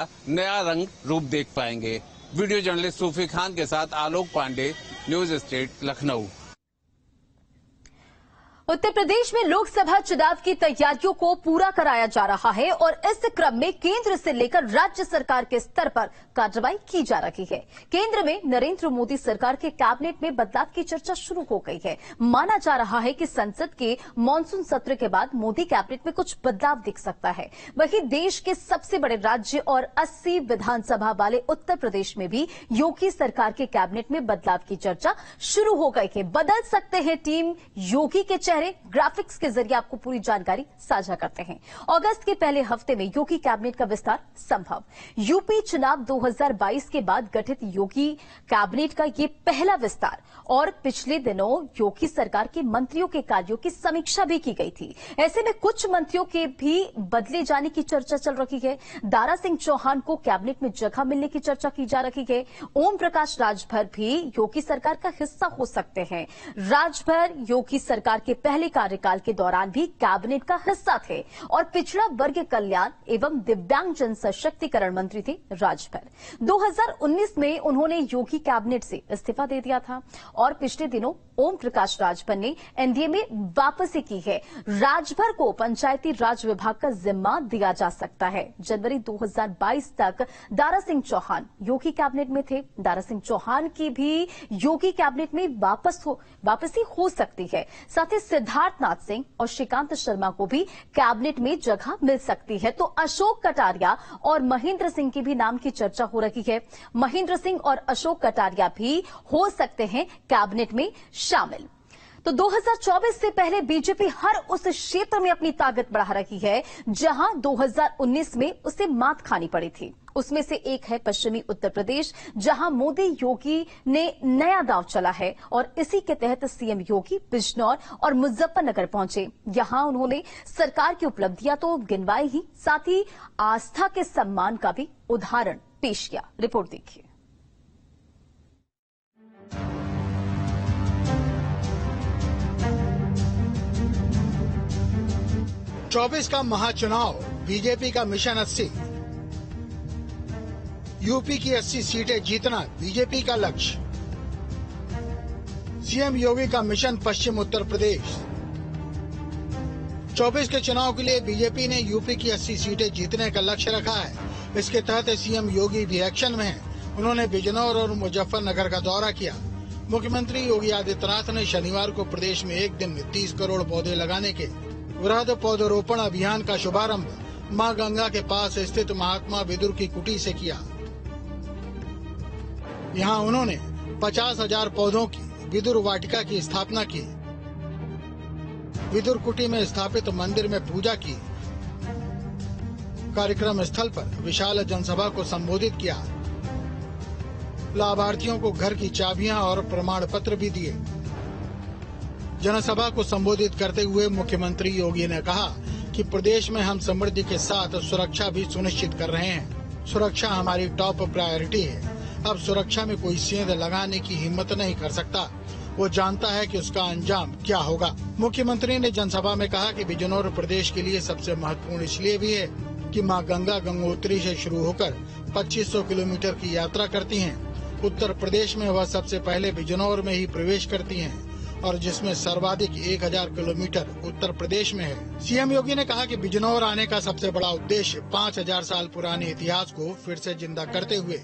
नया रंग रूप देख पाएंगे। वीडियो जर्नलिस्ट सूफी खान के साथ आलोक पांडे, न्यूज स्टेट, लखनऊ। उत्तर प्रदेश में लोकसभा चुनाव की तैयारियों को पूरा कराया जा रहा है और इस क्रम में केंद्र से लेकर राज्य सरकार के स्तर पर कार्रवाई की जा रही है। केंद्र में नरेंद्र मोदी सरकार के कैबिनेट में बदलाव की चर्चा शुरू हो गई है। माना जा रहा है कि संसद के मानसून सत्र के बाद मोदी कैबिनेट में कुछ बदलाव दिख सकता है। वहीं देश के सबसे बड़े राज्य और 80 विधानसभा वाले उत्तर प्रदेश में भी योगी सरकार के कैबिनेट में बदलाव की चर्चा शुरू हो गई है। बदल सकते हैं टीम योगी के चेहरे। ग्राफिक्स के जरिए आपको पूरी जानकारी साझा करते हैं। अगस्त के पहले हफ्ते में योगी कैबिनेट का विस्तार संभव। यूपी चुनाव 2022 के बाद गठित योगी कैबिनेट का ये पहला विस्तार और पिछले दिनों योगी सरकार के मंत्रियों के कार्यों की समीक्षा भी की गई थी। ऐसे में कुछ मंत्रियों के भी बदले जाने की चर्चा चल रही है। दारा सिंह चौहान को कैबिनेट में जगह मिलने की चर्चा की जा रही है। ओम प्रकाश राजभर भी योगी सरकार का हिस्सा हो सकते हैं। राजभर योगी सरकार के पहले कार्यकाल के दौरान भी कैबिनेट का हिस्सा थे और पिछड़ा वर्ग कल्याण एवं दिव्यांगजन सशक्तिकरण मंत्री थे राजभर। 2019 में उन्होंने योगी कैबिनेट से इस्तीफा दे दिया था और पिछले दिनों ओम प्रकाश राजभर ने एनडीए में वापसी की है। राजभर को पंचायती राज विभाग का जिम्मा दिया जा सकता है। जनवरी 2022 तक दारा सिंह चौहान योगी कैबिनेट में थे। दारा सिंह चौहान की भी योगी कैबिनेट में वापसी हो सकती है। साथ ही सिद्धार्थनाथ सिंह और श्रीकांत शर्मा को भी कैबिनेट में जगह मिल सकती है। तो अशोक कटारिया और महेंद्र सिंह की भी नाम की चर्चा हो रही है। महेंद्र सिंह और अशोक कटारिया भी हो सकते हैं कैबिनेट में शामिल। तो 2024 से पहले बीजेपी हर उस क्षेत्र में अपनी ताकत बढ़ा रही है जहां 2019 में उसे मात खानी पड़ी थी। उसमें से एक है पश्चिमी उत्तर प्रदेश, जहां मोदी योगी ने नया दांव चला है और इसी के तहत सीएम योगी बिजनौर और मुजफ्फरनगर पहुंचे। यहां उन्होंने सरकार की उपलब्धियां तो गिनवाई ही, साथ ही आस्था के सम्मान का भी उदाहरण पेश किया। रिपोर्ट देखिए। चौबीस का महाचुनाव, बीजेपी का मिशन 80। यूपी की 80 सीटें जीतना बीजेपी का लक्ष्य। सीएम योगी का मिशन पश्चिम उत्तर प्रदेश। 24 के चुनाव के लिए बीजेपी ने यूपी की 80 सीटें जीतने का लक्ष्य रखा है। इसके तहत सीएम योगी भी एक्शन में हैं। उन्होंने बिजनौर और मुजफ्फरनगर का दौरा किया। मुख्यमंत्री योगी आदित्यनाथ ने शनिवार को प्रदेश में एक दिन में 30 करोड़ पौधे लगाने के वृहद पौधरोपण अभियान का शुभारंभ मां गंगा के पास स्थित महात्मा विदुर की कुटी से किया। यहां उन्होंने 50,000 पौधों की विदुर वाटिका की स्थापना की। विदुर कुटी में स्थापित मंदिर में पूजा की। कार्यक्रम स्थल पर विशाल जनसभा को संबोधित किया। लाभार्थियों को घर की चाबियां और प्रमाण पत्र भी दिए। जनसभा को संबोधित करते हुए मुख्यमंत्री योगी ने कहा कि प्रदेश में हम समृद्धि के साथ सुरक्षा भी सुनिश्चित कर रहे हैं। सुरक्षा हमारी टॉप प्रायोरिटी है। अब सुरक्षा में कोई सेंध लगाने की हिम्मत नहीं कर सकता। वो जानता है कि उसका अंजाम क्या होगा। मुख्यमंत्री ने जनसभा में कहा कि बिजनौर प्रदेश के लिए सबसे महत्वपूर्ण इसलिए भी है कि मां गंगा गंगोत्री से शुरू होकर 2500 किलोमीटर की यात्रा करती हैं। उत्तर प्रदेश में वह सबसे पहले बिजनौर में ही प्रवेश करती हैं और जिसमें सर्वाधिक 1000 किलोमीटर उत्तर प्रदेश में है। सीएम योगी ने कहा कि बिजनौर आने का सबसे बड़ा उद्देश्य 5000 साल पुराने इतिहास को फिर से जिंदा करते हुए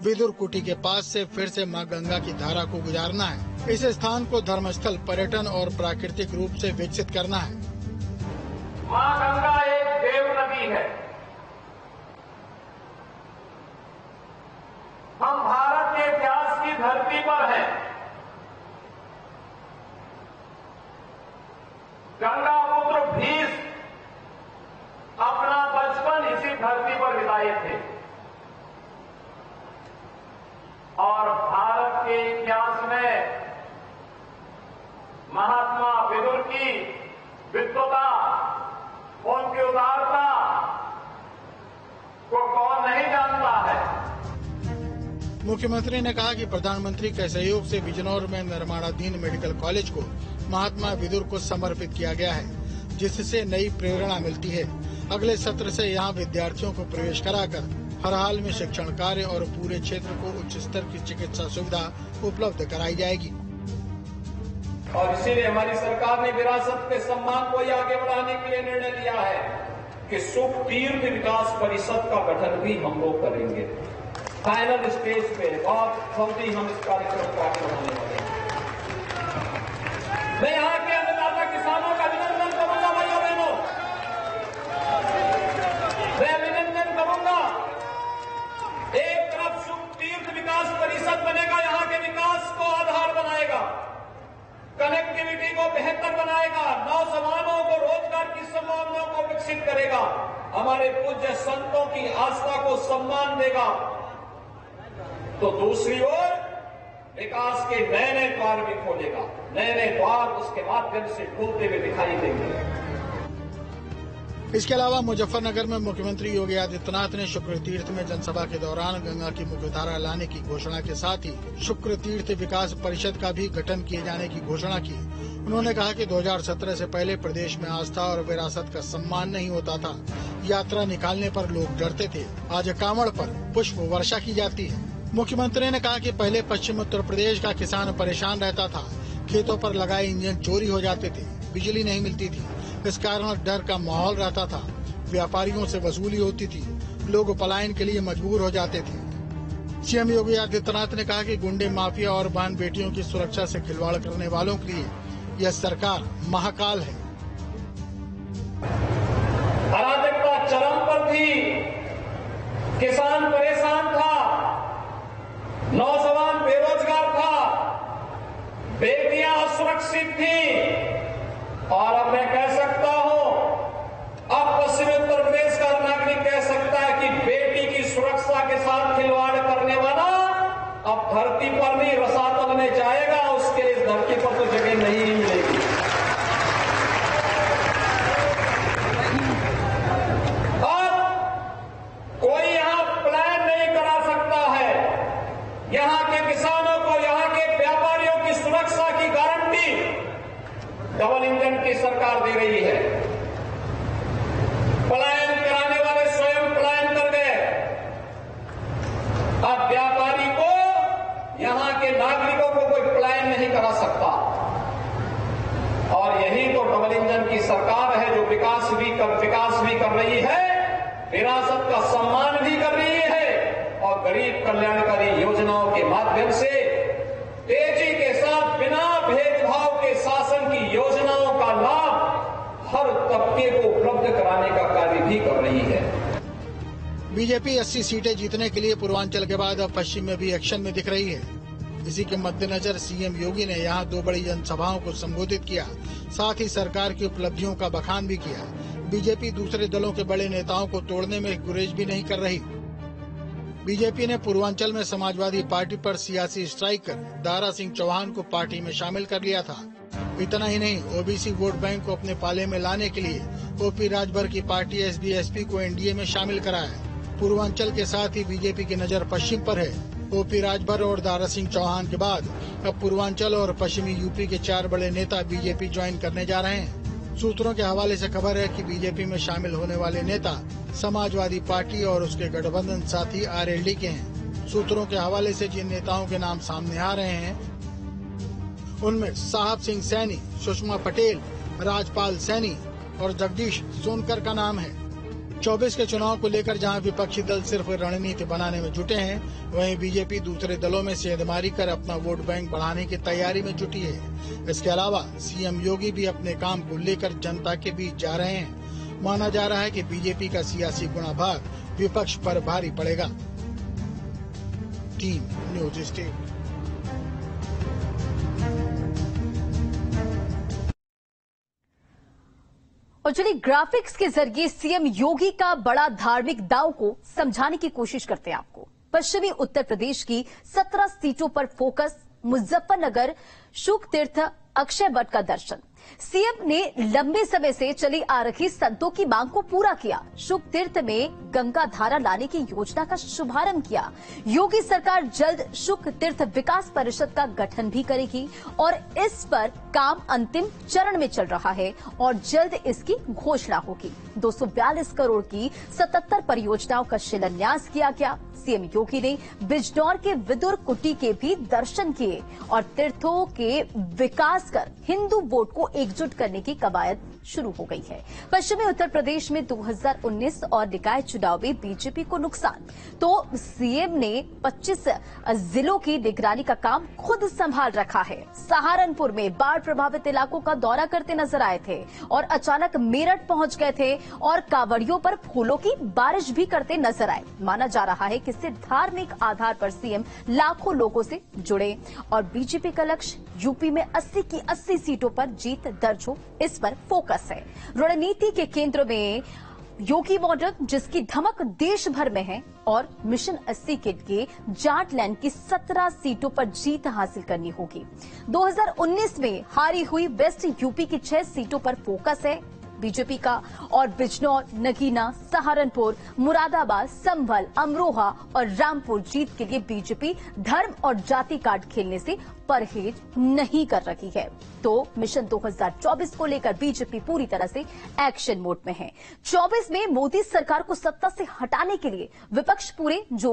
विदुर कुटी के पास से फिर से मां गंगा की धारा को गुजारना है। इस स्थान को धर्मस्थल, पर्यटन और प्राकृतिक रूप से विकसित करना है। मां गंगा एक देव नदी है। हम भारत के इतिहास की धरती पर हैं। गंगा पुत्र भीष्म अपना बचपन इसी धरती पर बिताए थे और भारत के इतिहास में महात्मा विदुर की विद्वता, उनकी उदारता को कौन नहीं जानता है। मुख्यमंत्री ने कहा कि प्रधानमंत्री के सहयोग से बिजनौर में निर्माणाधीन मेडिकल कॉलेज को महात्मा विदुर को समर्पित किया गया है, जिससे नई प्रेरणा मिलती है। अगले सत्र से यहां विद्यार्थियों को प्रवेश कराकर हर हाल में शिक्षण कार्य और पूरे क्षेत्र को उच्च स्तर की चिकित्सा सुविधा उपलब्ध कराई जाएगी। और इसीलिए हमारी सरकार ने विरासत के सम्मान को आगे बढ़ाने के लिए निर्णय लिया है कि सुख तीर्थ विकास परिषद का गठन भी हम लोग करेंगे। फाइनल स्टेज पे बहुत जल्दी हम इस कार्यक्रम को आगे बढ़ाने वाले हैं। मैं यहाँ के अन्नदाता किसानों का अभिनंदन करूंगा, भाइयों बहनों, मैं अभिनंदन करूंगा। एक तरफ सुख तीर्थ विकास परिषद बनेगा, यहाँ के विकास को आधार बनाएगा, कनेक्टिविटी को बेहतर बनाएगा, नौजवानों को रोजगार की संभावनाओं को विकसित करेगा, हमारे पूज्य संतों की आस्था को सम्मान देगा। तो दूसरी ओर विकास के नए नए द्वार भी खोलेगा, नए नए द्वार उसके माध्यम से खुलते हुए दिखाई देंगे। इसके अलावा मुजफ्फरनगर में मुख्यमंत्री योगी आदित्यनाथ ने शुक्र तीर्थ में जनसभा के दौरान गंगा की मुख्यधारा लाने की घोषणा के साथ ही शुक्र तीर्थ विकास परिषद का भी गठन किए जाने की घोषणा की। उन्होंने कहा कि 2017 से पहले प्रदेश में आस्था और विरासत का सम्मान नहीं होता था। यात्रा निकालने पर लोग डरते थे, आज कांवड़ पर पुष्प वर्षा की जाती है। मुख्यमंत्री ने कहा कि पहले पश्चिम उत्तर प्रदेश का किसान परेशान रहता था, खेतों पर लगाए इंजन चोरी हो जाते थे, बिजली नहीं मिलती थी, इस कारण डर का माहौल रहता था, व्यापारियों से वसूली होती थी, लोग पलायन के लिए मजबूर हो जाते थे। सीएम योगी आदित्यनाथ ने कहा कि गुंडे माफिया और बहन बेटियों की सुरक्षा से खिलवाड़ करने वालों के लिए यह सरकार महाकाल है। अराजकता चरम पर थी, किसान परेशान था, नौजवान बेरोजगार था, बेटियां असुरक्षित थी, और अब मैं कह सकता हूं, अब पश्चिम उत्तर प्रदेश का नागरिक कह सकता है कि बेटी की सुरक्षा के साथ खिलवाड़ करने वाला अब धरती पर नहीं रसातल में जाएगा, उसके लिए इस धरती पर तो जगह नहीं मिलेगी। अब कोई यहां प्लान नहीं करा सकता है। यहां के किसानों को, यहां के व्यापारियों की सुरक्षा की गारंटी डबल इंजन की सरकार दे रही है। पलायन कराने वाले स्वयं पलायन कर गए, अब व्यापारी को, यहां के नागरिकों को कोई पलायन नहीं करा सकता। और यही तो डबल इंजन की सरकार है जो विकास भी कर रही है, विरासत का सम्मान भी कर रही है, और गरीब कल्याणकारी योजनाओं के माध्यम से तेजी के साथ बिना भेदभाव के शासन की योजनाओं का लाभ हर तबके को उपलब्ध कराने का कार्य भी कर रही है। बीजेपी 80 सीटें जीतने के लिए पूर्वांचल के बाद अब पश्चिम में भी एक्शन में दिख रही है। इसी के मद्देनजर सीएम योगी ने यहां 2 बड़ी जनसभाओं को संबोधित किया, साथ ही सरकार की उपलब्धियों का बखान भी किया। बीजेपी दूसरे दलों के बड़े नेताओं को तोड़ने में गुरेज भी नहीं कर रही। बीजेपी ने पूर्वांचल में समाजवादी पार्टी पर सियासी स्ट्राइकर दारा सिंह चौहान को पार्टी में शामिल कर लिया था। इतना ही नहीं, ओबीसी वोट बैंक को अपने पाले में लाने के लिए ओपी राजभर की पार्टी एसबीएसपी को एनडीए में शामिल कराया। पूर्वांचल के साथ ही बीजेपी की नजर पश्चिम पर है। ओपी राजभर और दारा सिंह चौहान के बाद अब पूर्वांचल और पश्चिमी यूपी के 4 बड़े नेता बीजेपी ज्वाइन करने जा रहे हैं। सूत्रों के हवाले से खबर है कि बीजेपी में शामिल होने वाले नेता समाजवादी पार्टी और उसके गठबंधन साथी आरएलडी के हैं। सूत्रों के हवाले से जिन नेताओं के नाम सामने आ रहे हैं उनमें साहब सिंह सैनी, सुषमा पटेल, राजपाल सैनी और जगदीश सोनकर का नाम है। 24 के चुनाव को लेकर जहां विपक्षी दल सिर्फ रणनीति बनाने में जुटे हैं, वहीं बीजेपी दूसरे दलों में सेंधमारी कर अपना वोट बैंक बढ़ाने की तैयारी में जुटी है। इसके अलावा सीएम योगी भी अपने काम को लेकर जनता के बीच जा रहे हैं। माना जा रहा है कि बीजेपी का सियासी गुणाभाग विपक्ष पर भारी पड़ेगा। Team news state. और चलिए ग्राफिक्स के जरिए सीएम योगी का बड़ा धार्मिक दांव को समझाने की कोशिश करते हैं आपको। पश्चिमी उत्तर प्रदेश की 17 सीटों पर फोकस, मुजफ्फरनगर शुक तीर्थ अक्षय वट का दर्शन। सीएम ने लंबे समय से चली आ रही संतों की मांग को पूरा किया। शुक तीर्थ में गंगा धारा लाने की योजना का शुभारंभ किया। योगी सरकार जल्द शुक तीर्थ विकास परिषद का गठन भी करेगी और इस पर काम अंतिम चरण में चल रहा है और जल्द इसकी घोषणा होगी। 242 करोड़ की 77 परियोजनाओं का शिलान्यास किया गया। सीएम योगी ने बिजनौर के विदुर कुटी के भी दर्शन किए और तीर्थों के विकास कर हिंदू वोट को एकजुट करने की कवायद शुरू हो गई है। पश्चिमी उत्तर प्रदेश में 2019 और निकाय चुनाव में बीजेपी को नुकसान, तो सीएम ने 25 जिलों की निगरानी का काम खुद संभाल रखा है। सहारनपुर में बाढ़ प्रभावित इलाकों का दौरा करते नजर आए थे और अचानक मेरठ पहुंच गए थे और कांवड़ियों पर फूलों की बारिश भी करते नजर आए। माना जा रहा है कि इससे धार्मिक आधार पर सीएम लाखों लोगों से जुड़े और बीजेपी का लक्ष्य यूपी में 80 की 80 सीटों पर जीत दर्ज हो, इस पर फोकस है। रणनीति के केंद्र में योगी मॉडल, जिसकी धमक देश भर में है, और मिशन 80 के लिए जाट लैंड की 17 सीटों पर जीत हासिल करनी होगी। 2019 में हारी हुई वेस्ट यूपी की 6 सीटों पर फोकस है बीजेपी का और बिजनौर, नगीना, सहारनपुर, मुरादाबाद, संभल, अमरोहा और रामपुर जीत के लिए बीजेपी धर्म और जाति कार्ड खेलने से परहेज नहीं कर रही है। तो मिशन 2024 को लेकर बीजेपी पूरी तरह से एक्शन मोड में है। 24 में मोदी सरकार को सत्ता से हटाने के लिए विपक्ष पूरे जोर